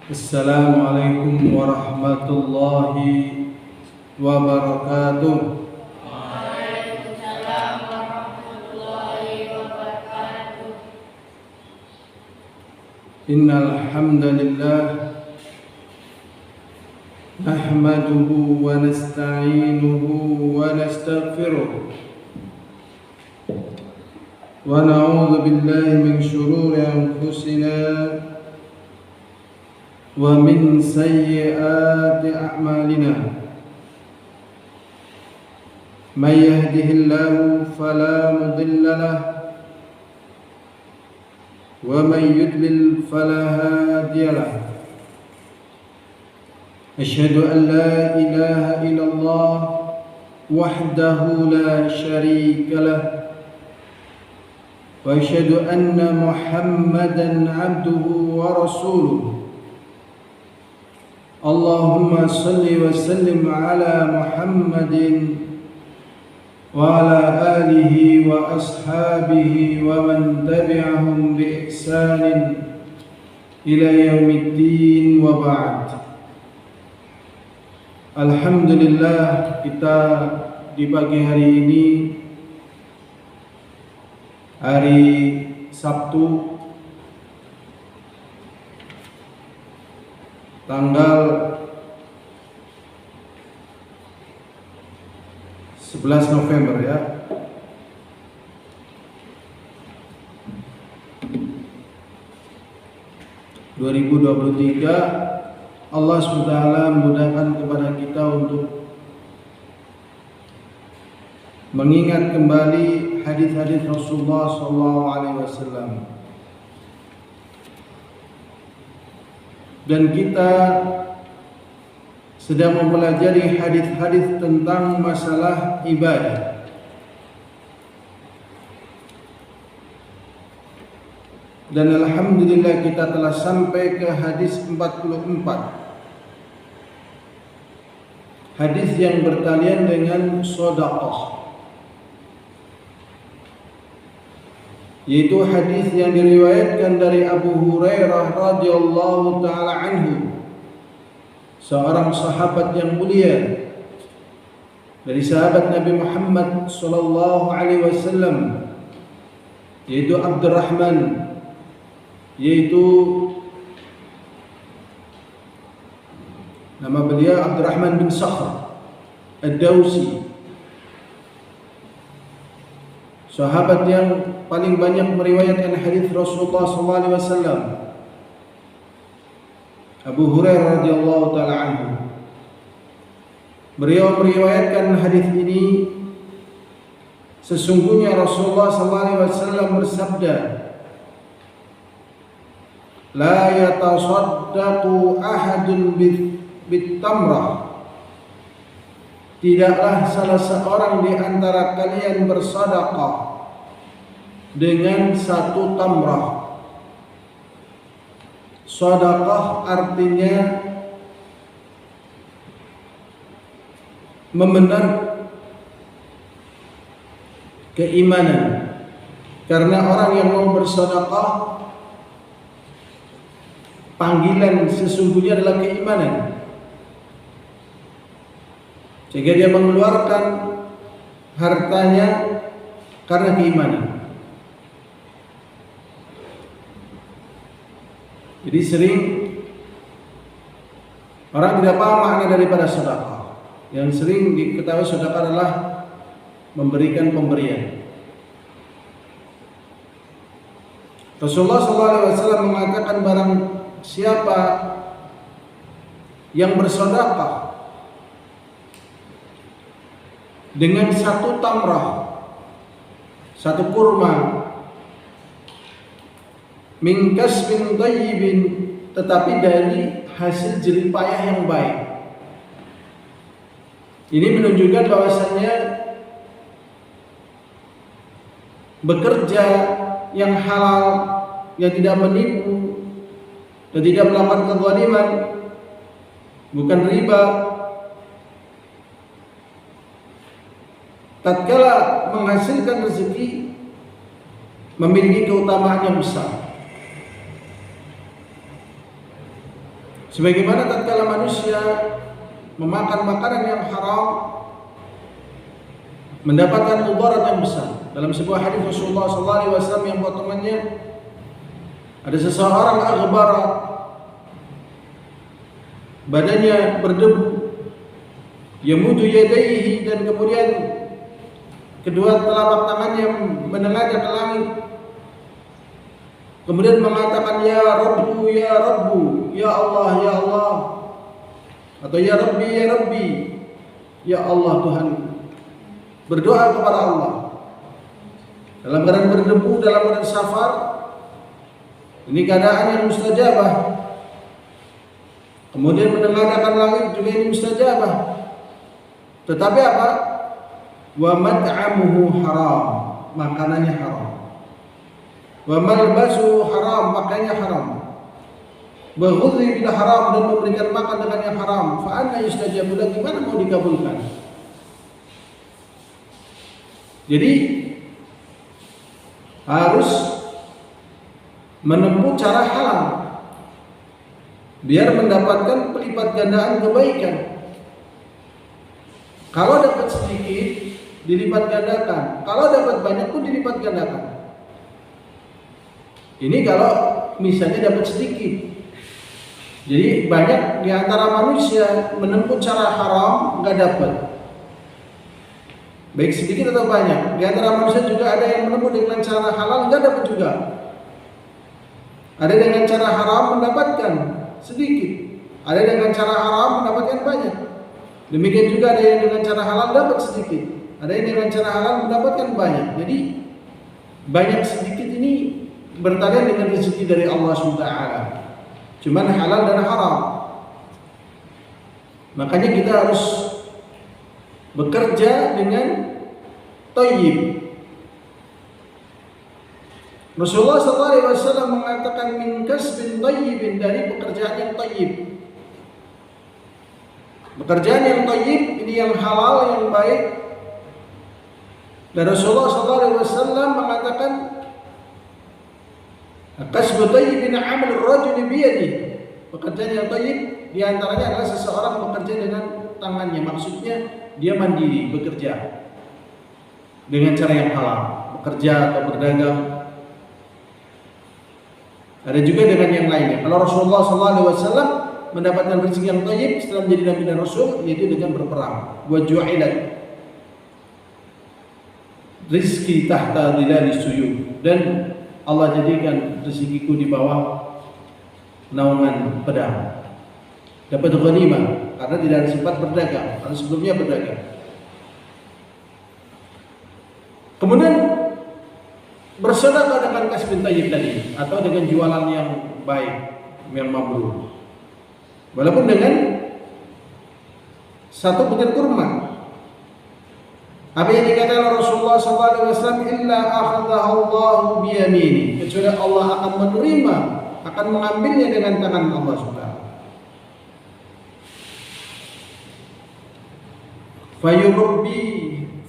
Assalamualaikum warahmatullahi wabarakatuh. Waalaikumsalam warahmatullahi wabarakatuh. Innal hamdalillah nahmaduhu wa nasta'inuhu wa nastaghfiruh wa na'udzu billahi min shururi anfusina wa min sayyiati a'malina. May yahdihillahu fala mudilla lahu wa may yudlil fala hadiya lahu. Asyhadu an la ilaha illallah wahdahu la syarika lahu wa asyhadu anna Muhammadan abduhu wa rasuluh. Allahumma salli wa sallim ala Muhammadin wa ala alihi wa ashabihi wa man tabi'ahum bi ihsanin ila yaumiddin wa ba'd. Alhamdulillah, kita di pagi hari ini, hari Sabtu, tanggal 11 November ya. Allah SWT memudahkan kepada kita untuk mengingat kembali hadis-hadis Rasulullah SAW. Dan kita sedang mempelajari hadis-hadis tentang masalah ibadah. Dan alhamdulillah kita telah sampai ke hadis 44. Hadis yang bertalian dengan sedekah, yaitu hadis yang diriwayatkan dari Abu Hurairah radhiyallahu taala anhu, seorang sahabat yang mulia dari sahabat Nabi Muhammad sallallahu alaihi wasallam, yaitu Abdurrahman, yaitu nama beliau Abdurrahman bin Sakhr Ad-Dawsi, sahabat yang paling banyak meriwayatkan hadis Rasulullah SAW. Abu Hurairah radhiyallahu taala anhu, beliau meriwayatkan hadis ini, sesungguhnya Rasulullah SAW bersabda, la yatasaddaqu ahadun bitamrah, tidaklah salah seorang di antara kalian bersedekah dengan satu tamrah. Sedekah artinya membenar keimanan, karena orang yang mau bersedekah, panggilan sesungguhnya adalah keimanan, sehingga dia mengeluarkan hartanya karena keimanan. Jadi sering orang tidak paham makna daripada sedekah. Yang sering diketahui sedekah adalah memberikan pemberian. Rasulullah SAW mengatakan, barang siapa yang bersedekah dengan satu tamrah, satu kurma, min kasbin thayyibin, tetapi dari hasil jerih payah yang baik. Ini menunjukkan bahwasannya bekerja yang halal, yang tidak menipu dan tidak melakukan kezaliman, bukan riba, tatkala menghasilkan rezeki memiliki keutamaan yang besar. Sebagaimana tatkala manusia memakan makanan yang haram mendapatkan mudarat yang besar. Dalam sebuah hadis Rasulullah SAW yang potongannya ada seseorang aghbara, badannya berdebu, yamudu yadayhi, dan kemudian kedua telapak tangannya menengadah ke langit, kemudian mengatakan ya Rabbu, ya Rabbu, ya Allah, ya Allah, atau ya Rabbi, ya Rabbi, ya Allah Tuhan. Berdoa kepada Allah dalam keadaan berdebu, dalam keadaan safar. Ini keadaan yang mustajabah. Kemudian menengadahkan langit juga ini mustajabah. Tetapi apa? Wa mat'amuhu haram, makanannya haram. Wa malbasuhu haram, pakaiannya haram. Wa ghudhi bil haram, dan memberikan makan dengan yang haram. Fa anna yustajabu lahu, gimana mau dikabulkan? Jadi harus menempuh cara halal biar mendapatkan pelipat gandaan kebaikan. Kalau dapat sedikit dilipat gandakan, kalau dapat banyak pun dilipat gandakan. Ini kalau misalnya dapat sedikit. Jadi banyak di antara manusia menempuh cara haram nggak dapat, baik sedikit atau banyak. Di antara manusia juga ada yang menempuh dengan cara halal nggak dapat juga. Ada dengan cara haram mendapatkan sedikit, ada dengan cara haram mendapatkan banyak. Demikian juga ada yang dengan cara halal dapat sedikit, ada yang dengan cara halal mendapatkan banyak. Jadi banyak sedikit ini bertalian dengan rezeki dari Allah SWT. Cuman halal dan haram. Makanya kita harus bekerja dengan thayyib. Rasulullah SAW mengatakan min kasbin thayyibin, dari pekerjaan yang thayyib. Pekerjaan yang thayyib ini yang halal, yang baik. Dan Rasulullah SAW mengatakan kasbu thayyibin amal ar-rajuli biyadihi. Pekerjaan yang thayyib di antaranya adalah seseorang bekerja dengan tangannya. Maksudnya dia mandiri bekerja dengan cara yang halal, bekerja atau berdagang. Ada juga dengan yang lainnya. Kalau Rasulullah SAW mendapatkan rezeki yang thayyib setelah menjadi Nabi dan Rasul, yaitu dengan berperang. Wa ju'ilat rizki tahta dhilali suyub, dan Allah jadikan rezekiku di bawah naungan pedang. Dapat ghanimah karena tidak ada sempat berdagang, karena sebelumnya berdagang. Kemudian bersedekah dengan kasbin thayyib tadi, atau dengan jualan yang baik, yang mabrur. Walaupun dengan satu butir kurma. Apa yang dikatakan Rasulullah SAW, illa akhadhahu Allahu biyamini, kecuali Allah akan menerima, akan mengambilnya dengan tangan Allah SWT.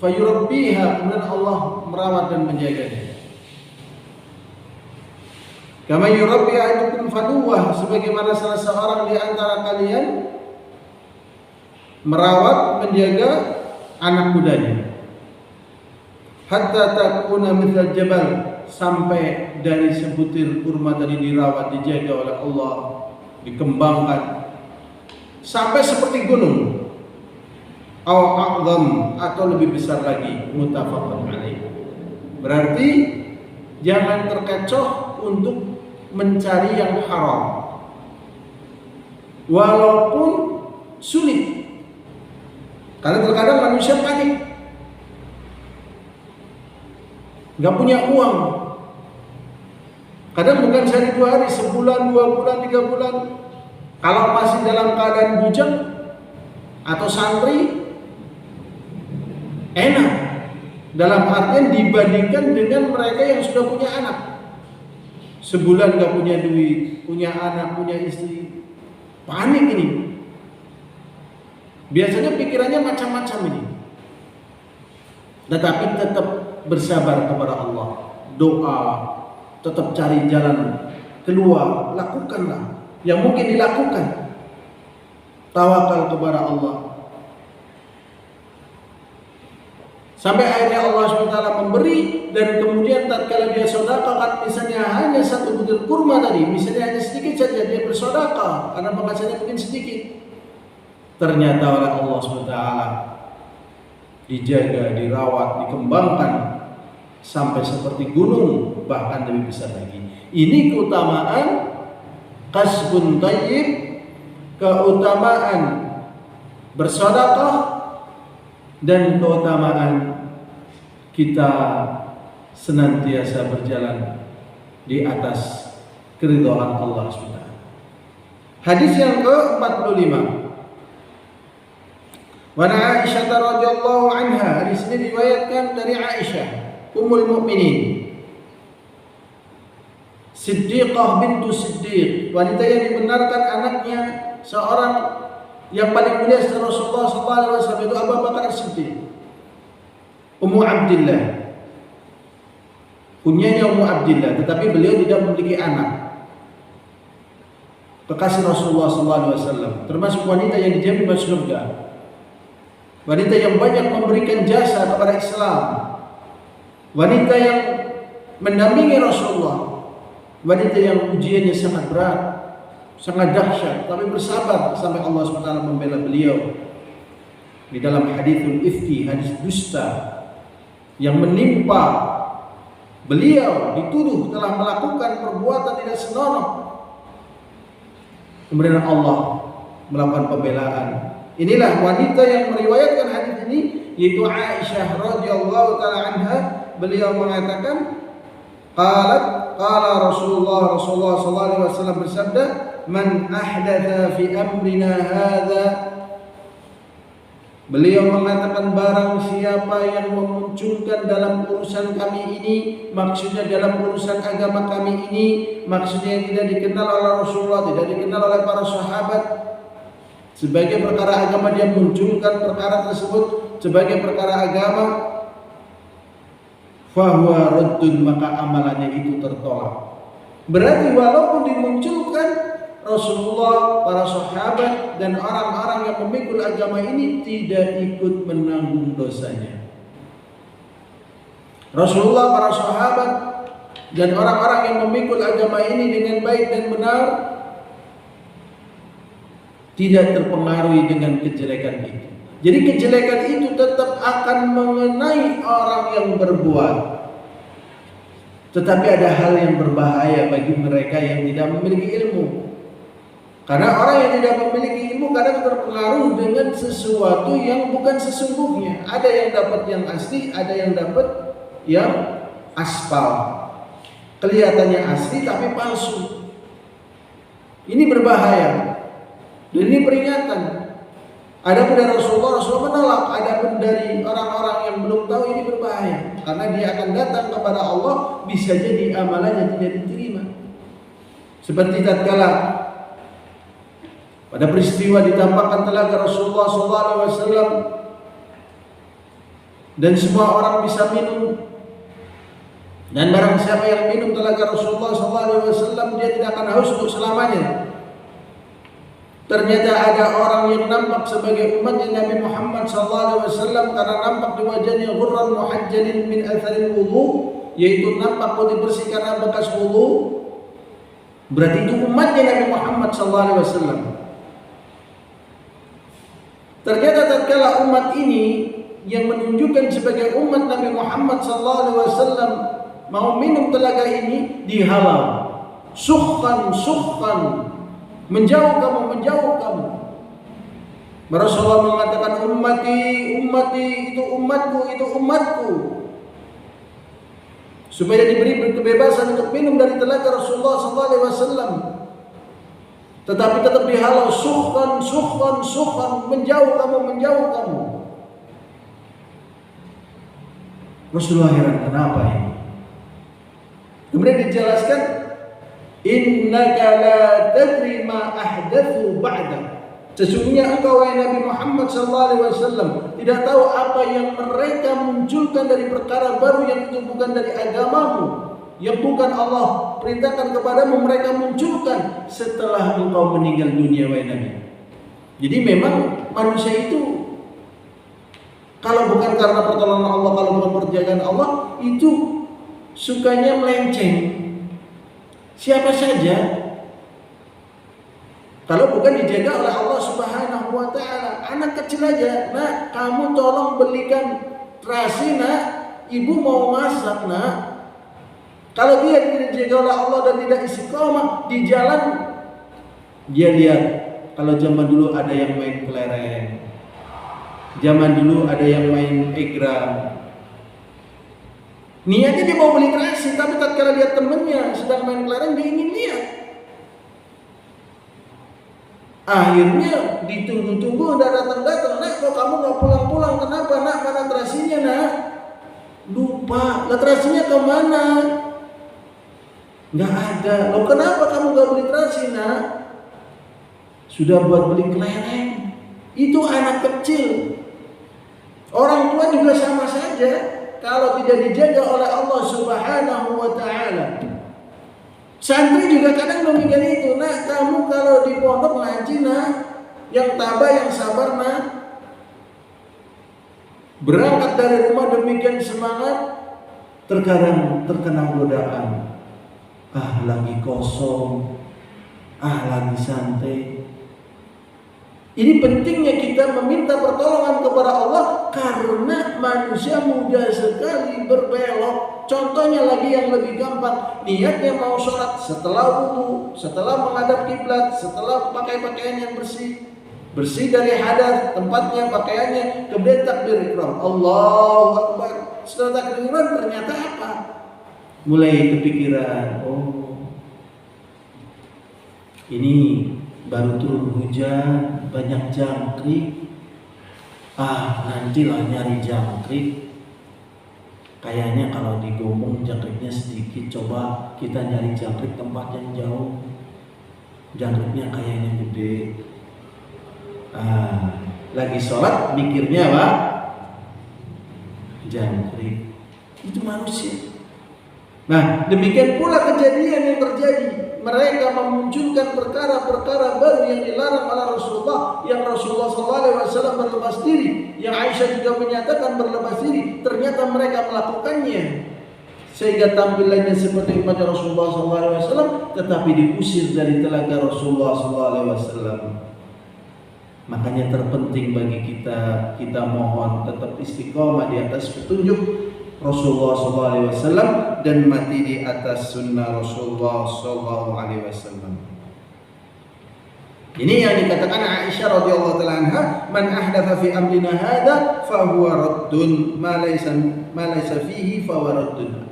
Fayurabbiha, kemudian Allah merawat dan menjaganya. Kama yurabbi ahadukum faluwah, sebagaimana salah seorang di antara kalian merawat, menjaga anak kudanya. Hatta takuna mithal jabal, sampai dari sebutir kurma tadi dirawat, dijaga oleh Allah, dikembangkan sampai seperti gunung. Aw a'zam, atau lebih besar lagi. Muttafaqun alaih. Berarti jangan terkecoh untuk mencari yang haram, walaupun sulit. Karena terkadang manusia panik, nggak punya uang. Kadang bukan sehari dua hari, sebulan, 2 bulan, 3 bulan. Kalau masih dalam keadaan bujang atau santri, enak. Dalam artian dibandingkan dengan mereka yang sudah punya anak. Sebulan gak punya duit, punya anak, punya istri, panik ini. Biasanya pikirannya macam-macam ini. Tetapi tetap bersabar kepada Allah, doa, tetap cari jalan keluar, lakukanlah yang mungkin dilakukan. tawakal kepada Allah. Sampai akhirnya Allah SWT memberi, dan kemudian tatkala dia sedekah, misalnya hanya 1 butir kurma tadi, misalnya hanya sedikit saja dia bersedekah karena penghasilannya mungkin sedikit. Ternyata oleh Allah SWT dijaga, dirawat, dikembangkan sampai seperti gunung, bahkan lebih besar lagi. Ini keutamaan kasbun thayyib, keutamaan bersedekah, dan keutamaan kita senantiasa berjalan di atas keridhaan Allah SWT. Hadis yang ke-45. Wa Aisyah radhiyallahu anha, hadis ini diriwayatkan dari Aisyah Ummul Mukminin, Siddiqah bintu Siddiq, wanita yang dibenarkan anaknya seorang yang paling mulia setelah Rasulullah SAW, itu Abu Bakar As-Siddiq. Ummu Abdillah, kunyanya Ummu Abdillah, tetapi beliau tidak memiliki anak. Kekasih Rasulullah SAW, termasuk wanita yang dijamin masuk surga, wanita yang banyak memberikan jasa kepada Islam, wanita yang mendampingi Rasulullah, wanita yang ujiannya sangat berat, sangat dahsyat, tapi bersabar sampai Allah SWT membela beliau. Di dalam hadithul ifki, hadis dusta yang menimpa beliau, dituduh telah melakukan perbuatan tidak senonoh, kemudian Allah melakukan pembelaan. Inilah wanita yang meriwayatkan hadis ini, yaitu Aisyah radhiyallahu taala anha. Beliau mengatakan, qala Rasulullah sallallahu alaihi wasallam bersabda, man ahdatha fi amrina hadza. Beliau mengatakan, barang siapa yang memunculkan dalam urusan kami ini, maksudnya dalam urusan agama kami ini, maksudnya yang tidak dikenal oleh Rasulullah, tidak dikenal oleh para sahabat, sebagai perkara agama, dia munculkan perkara tersebut sebagai perkara agama, fahuwa raddun, maka amalannya itu tertolak. Berarti walaupun dimunculkan Rasulullah, para sahabat, dan orang-orang yang memikul agama ini tidak ikut menanggung dosanya. Rasulullah, para sahabat, dan orang-orang yang memikul agama ini dengan baik dan benar tidak terpengaruhi dengan kejelekan itu. Jadi kejelekan itu tetap akan mengenai orang yang berbuat. Tetapi ada hal yang berbahaya bagi mereka yang tidak memiliki ilmu. Karena orang yang tidak memiliki ilmu kadang terpengaruh dengan sesuatu yang bukan sesungguhnya. Ada yang dapat yang asli, ada yang dapat yang aspal. Kelihatannya asli tapi palsu. Ini berbahaya. Dan ini peringatan. Ada dari Rasulullah menolak. Ada pun dari orang-orang yang belum tahu, ini berbahaya. Karena dia akan datang kepada Allah, bisa jadi amalannya tidak diterima. Seperti tatkala pada peristiwa ditampakkan telaga Rasulullah SAW, dan semua orang bisa minum, dan barang siapa yang minum telaga Rasulullah SAW, dia tidak akan haus untuk selamanya. Ternyata ada orang yang nampak sebagai umatnya Nabi Muhammad SAW, karena nampak di wajahnya ghurran muhajjalin min atharil wudu, yaitu nampak putih bersih karena bekas wudu. Berarti itu umatnya Nabi Muhammad SAW. Ternyata tatkala umat ini yang menunjukkan sebagai umat Nabi Muhammad SAW mau minum telaga ini, dihalau, sukhkan, menjauh kamu. Rasulullah mengatakan, ummati itu umatku, supaya diberi kebebasan untuk minum dari telaga Rasulullah SAW. Tetapi tetap dihalau, sukhkan, menjauh kamu. Rasulullah heran, kenapa ini? Kemudian dijelaskan, innaka la tadri ma ahdathu ba'da. Sesungguhnya engkau wahai Nabi Muhammad SAW tidak tahu apa yang mereka munculkan dari perkara baru yang itu bukan dari agamamu, yang bukan Allah perintahkan kepadamu, mereka munculkan setelah engkau meninggal dunia wahai Nabi. Jadi memang manusia itu kalau bukan karena pertolongan Allah, kalau bukan perjagaan Allah, itu sukanya melenceng. Siapa saja, kalau bukan dijaga oleh Allah Subhanahu wa Ta'ala. Anak kecil aja, nak, kamu tolong belikan terasi, nak, ibu mau masak, nak. Kalau dia tidak dijaga oleh Allah dan tidak istiqomah di jalan, dia lihat. Kalau zaman dulu ada yang main kelereng, zaman dulu ada yang main egrang. Niatnya dia mau beli terasi, tapi tatkala lihat temennya sedang main kelereng, dia ingin lihat. Akhirnya ditunggu-tunggu, udah datang-datang. Nak, kok kamu nggak pulang-pulang? Kenapa, nak? Mana terasinya, nak? Lupa. Lah terasinya kemana? Nggak ada. Loh, kenapa kamu nggak beli terasi, nak? Sudah buat beli kelereng. Itu anak kecil. Orang tua juga sama saja. Kalau tidak dijaga oleh Allah Subhanahu wa Ta'ala. Santri juga kadang memikir itu, nak, kamu kalau di pondok ngaji, nak, yang tabah, yang sabar, nak. Berangkat dari rumah demikian semangat, terkadang terkena godaan. Lagi kosong, lagi santai. Ini pentingnya kita meminta pertolongan kepada Allah karena manusia mudah sekali berbelok. Contohnya lagi yang lebih gampang, niatnya mau sholat setelah wudu, setelah menghadap kiblat, setelah pakai pakaian yang bersih dari hadas, tempatnya, pakaiannya, kemudian takbir ihram, Allahu Akbar. Setelah takbir ihram ternyata apa? Mulai kepikiran, ini baru turun hujan, banyak jangkrik. Nantilah nyari jangkrik. Kayaknya kalau di Gombong jangkriknya sedikit, coba kita nyari jangkrik tempat yang jauh. Jangkriknya kayaknya gede. Lagi sholat mikirnya apa? Jangkrik. Itu manusia. Nah, demikian pula kejadian yang terjadi. Mereka memunculkan perkara-perkara baru yang dilarang oleh Rasulullah, yang Rasulullah SAW berlepas diri, yang Aisyah juga menyatakan berlepas diri. Ternyata mereka melakukannya sehingga tampilannya seperti umat Rasulullah SAW, tetapi diusir dari telaga Rasulullah SAW. Makanya terpenting bagi kita mohon tetap istiqomah di atas petunjuk Rasulullah SAW dan mati di atas sunnah Rasulullah SAW. Ini yang dikatakan Aisyah radhiyallahu taala anha, man ahdatha fi amrina hadza fa huwa raddun, ma laysa fihi fa huwa raddun.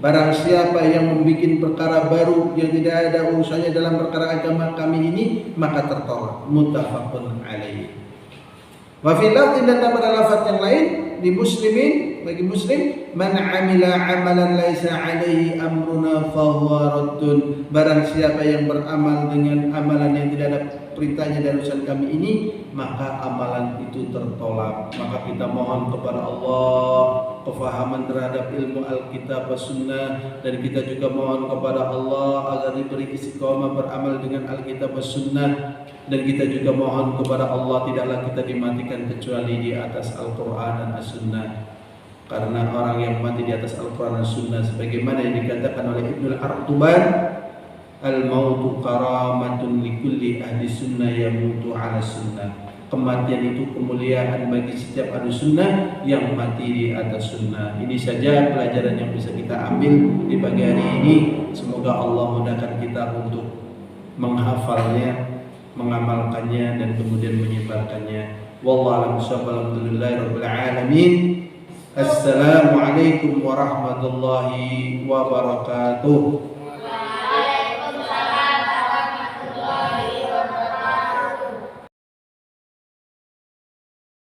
Barang siapa yang membuat perkara baru yang tidak ada urusannya dalam perkara agama kami ini, maka tertolak. Muttafaqun alaih. Wa fi lafdhin, dan pada lafaz yang lain di Muslimin, bagi Muslim, man amila amalan laisa alaihi amruna fa huwa raddun. Barang siapa yang beramal dengan amalan yang tidak ada perintahnya dari urusan kami ini, maka amalan itu tertolak. Maka kita mohon kepada Allah kefahaman terhadap ilmu Alkitab dan Sunnah, dan kita juga mohon kepada Allah agar diberi istiqomah beramal dengan Alkitab dan Sunnah, dan kita juga mohon kepada Allah tidaklah kita dimatikan kecuali di atas Al-Quran dan As-Sunnah. Karena orang yang mati di atas Al-Quran dan Sunnah, sebagaimana yang dikatakan oleh Ibnul Artuban, al-mautu karamatun likulli ahli sunnah yamutu ala sunnah. Kematian itu kemuliaan bagi setiap ahli sunnah yang mati di atas sunnah. Ini saja pelajaran yang bisa kita ambil di pagi hari ini. Semoga Allah mudahkan kita untuk menghafalnya, mengamalkannya, dan kemudian menyebarkannya. Wallahu a'lam bishawab. Alhamdulillahirabbil alamin. Assalamualaikum warahmatullahi wabarakatuh.